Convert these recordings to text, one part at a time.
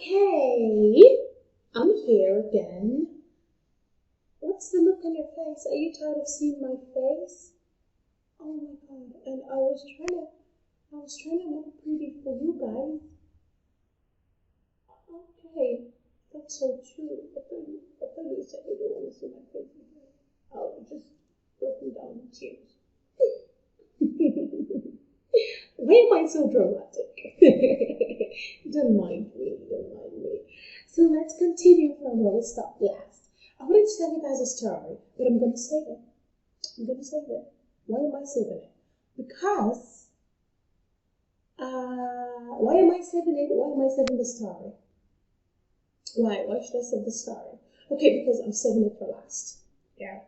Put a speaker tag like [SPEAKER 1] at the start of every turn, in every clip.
[SPEAKER 1] Okay, I'm here again. What's the look on your face? Are you tired of seeing my face? Oh my god, and I was trying to look pretty for you guys. Okay, that's so true. I thought you said you don't want to see my face again. I was just broken down in tears. Why am I so dramatic? Don't mind me. So let's continue from where we stopped last. I wanted to tell you guys a story, but I'm going to save it. Why am I saving it? Because, why am I saving it? Why am I saving the story? Why should I save the story? Okay, because I'm saving it for last. Yeah,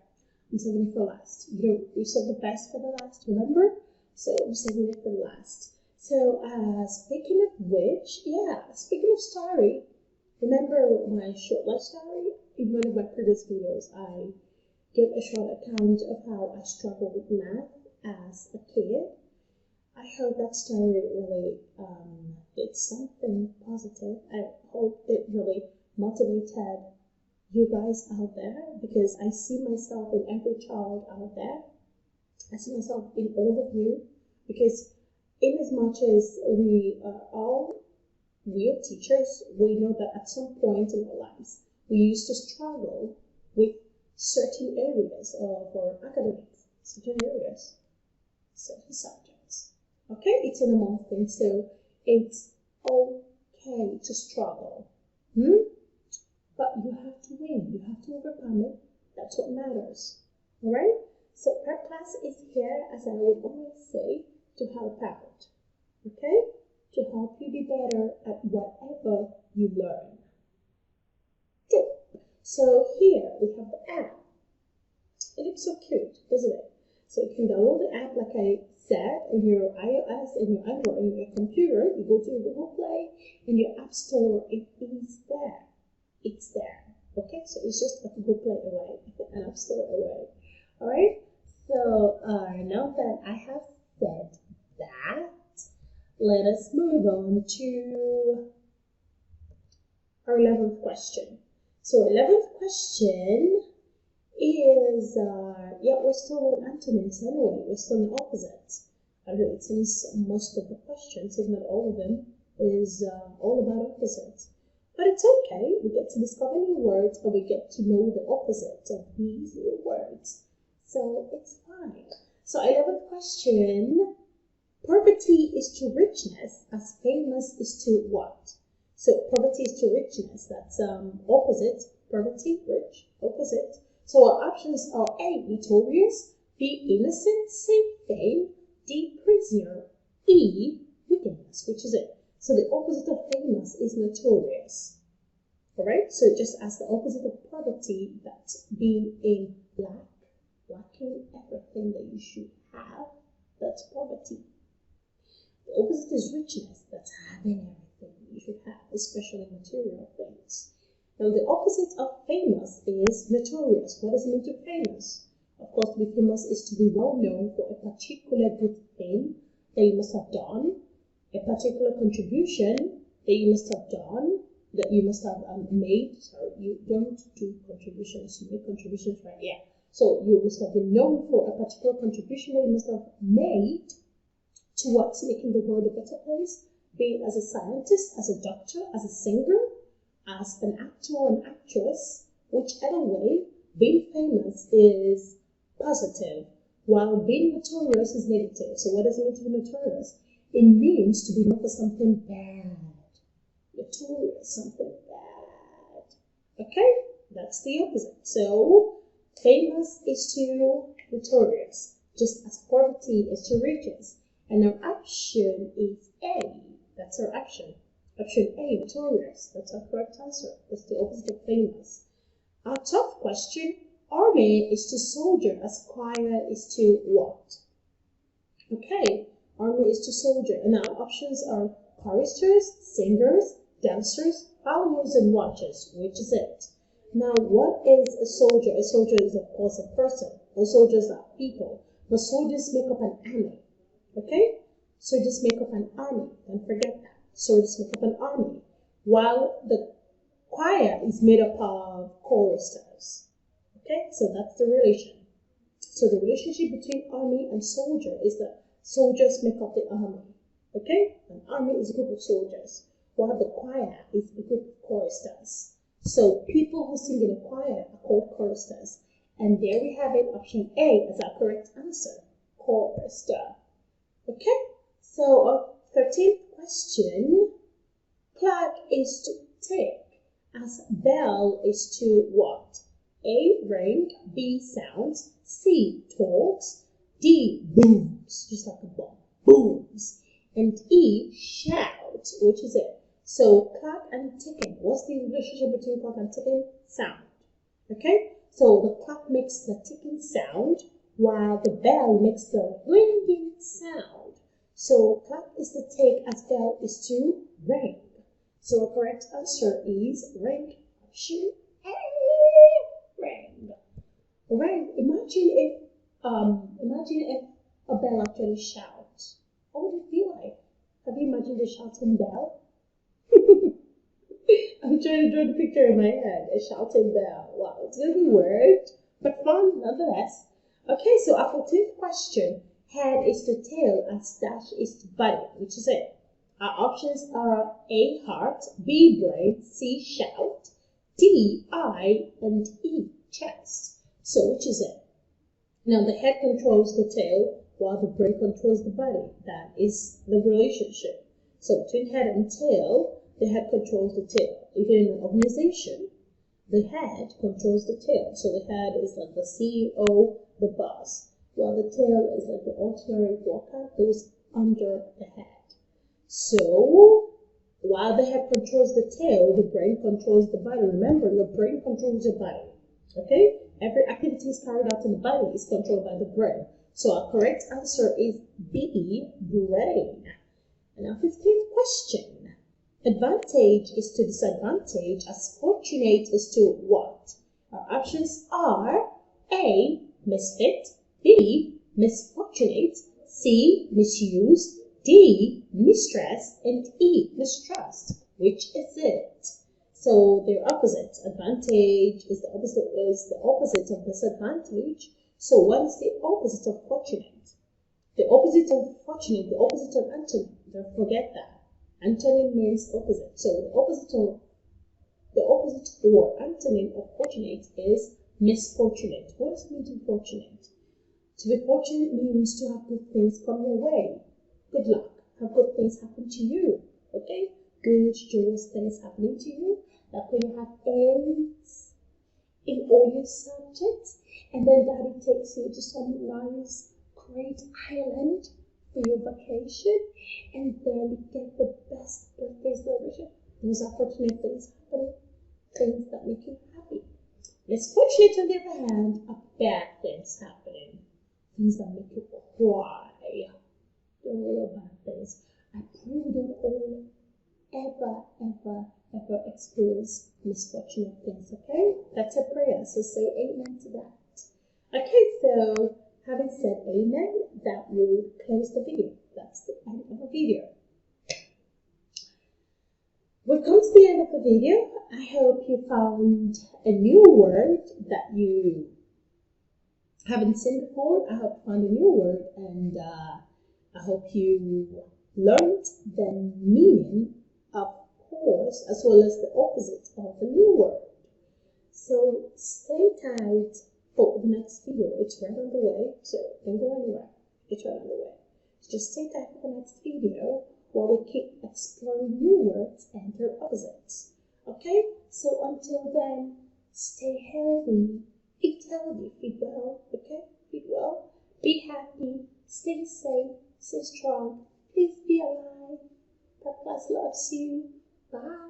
[SPEAKER 1] I'm saving it for last. You save the best for the last, remember? So I'm saving it for last. So, speaking of story, remember my short life story? In one of my previous videos, I gave a short account of how I struggled with math as a kid. I hope that story really did something positive. I hope it really motivated you guys out there, because I see myself in every child out there. I see myself in all of you, because in as much as we are all we're teachers, we know that at some point in our lives, we used to struggle with certain areas of our academics, certain subjects. Okay, it's a normal thing, so it's okay to struggle. But you have to win, you have to overcome it. That's what matters. Alright? So Prepclass is here, as I would always say, to help out. Okay? To help you be better at whatever you learn. Good. So here we have the app. It looks so cute, doesn't it? So you can download the app, like I said, on your iOS and your Android and your computer. You go to your Google Play and your App Store. It is there. It's there. Okay, so it's just a Google Play away, an App Store away. All right. So now that I have said that, let us move on to our 11th question. So 11th question is, we're still on antonyms anyway. We're still on opposites. I don't know, it seems most of the questions, if not all of them, is all about opposites. But it's okay. We get to discover new words, and we get to know the opposites of these new words. So it's fine. So 11th question. Poverty is to richness as famous is to what? So poverty is to richness. That's opposite. Poverty, rich, opposite. So our options are A, notorious, B, innocent, C, fame, D, prisoner, E, wickedness, which is it. So the opposite of famous is notorious. Alright, so just as the opposite of poverty, that's being in lack, lacking everything that you should have, that's poverty. The opposite is richness, that's having everything you should have, especially material things. Now the opposite of famous is notorious. What does it mean to be famous? Of course, to be famous is to be well known for a particular good thing that you must have done, a particular contribution that you must have done, that you must have made. Sorry, you don't do contributions, you make contributions, right? Yeah. So you must have been known for a particular contribution that you must have made towards making the world a better place, be it as a scientist, as a doctor, as a singer, as an actor or an actress. Whichever way, being famous is positive, while being notorious is negative. So what does it mean to be notorious? It means to be known for something bad. Notorious, something bad. Okay, that's the opposite. So famous is to notorious, just as poverty is to riches. And our option is A. That's our option. Option A, notorious. That's our correct answer. That's the opposite of famous. Our top question, army is to soldier as choir is to what? Okay, army is to soldier. And our options are choristers, singers, dancers, followers, and watchers. Which is it? Now, what is a soldier? A soldier is, of course, a person. All soldiers are people. But soldiers make up an army. Okay? Soldiers make up an army. Don't forget that. Soldiers make up an army. while the choir is made up of choristers. Okay, so that's the relation. So the relationship between army and soldier is that soldiers make up the army. Okay, an army is a group of soldiers, while the choir is a group of choristers. So people who sing in a choir are called choristers. And there we have it, option A as our correct answer, chorister. Okay, so our 13th question, clock is to tick as bell is to what? A, ring, B, sounds, C, talks, D, booms, just like a bomb, booms, and E, shout, which is it? So clock and ticking, what's the relationship between clock and ticking? Sound. Okay, so the clock makes the ticking sound while the bell makes the ringing sound. So clock is to tick as bell is to ring. So the correct answer is ring, option A, ring. Alright, imagine if a bell actually shouts. What would it feel like? Have you imagined a shouting bell? I'm trying to draw the picture in my head. A shouting bell. Wow, it's gonna be weird, but fun nonetheless. Okay, so our 14th question. Head is to tail as dash is to body, which is it? Our options are A, heart, B, brain, C, shout, D, eye, and E, chest. So which is it? Now the head controls the tail while the brain controls the body. That is the relationship. So between head and tail, the head controls the tail. Even in an organization, the head controls the tail. So the head is like the CEO, the boss, while the tail is like the ordinary worker, those under the head. So while the head controls the tail, the brain controls the body. Remember, your brain controls your body. Okay? Every activity is carried out in the body is controlled by the brain. So our correct answer is B, brain. And our 15th question. Advantage is to disadvantage as fortunate is to what? Our options are A, misfit, B, misfortunate, C, misuse, D, mistress, and E, mistrust. Which is it? So they're opposite. Advantage is the opposite of disadvantage. So what is the opposite of fortunate? The opposite of fortunate, the opposite of antonym. Don't forget that. Antonym means opposite. So the opposite or antonym of fortunate is misfortunate. What does it mean to be fortunate? To be fortunate means to have good things come your way. Good luck. Have good things happen to you. Okay? Good, joyous things happening to you. Like when you have A's in all your subjects, and then daddy takes you to some nice, great island for your vacation, and then you get the best birthday celebration. Those are fortunate things happening, things that make you happy. Misfortunate, on the other hand, are bad things happening, things that make you cry. All bad things. I pray we don't all ever experience misfortunate things, okay? That's a prayer, so say amen to that. Okay, so having said amen, that will close the video. That's the end of the video. We've come to the end of the video. I hope you found a new word that you haven't seen before. I hope you found a new word, and I hope you learned the meaning of course as well as the opposite of the new word. So stay tight for the next video. It's right on the way, so don't go anywhere. It's right on the way. So just stay tight for the next video while we keep exploring new words and their opposites. Okay? So until then, stay healthy, eat healthy, feed well, okay? Feed well, be happy, stay safe, stay strong, please be alive. PrepClass loves you. Bye.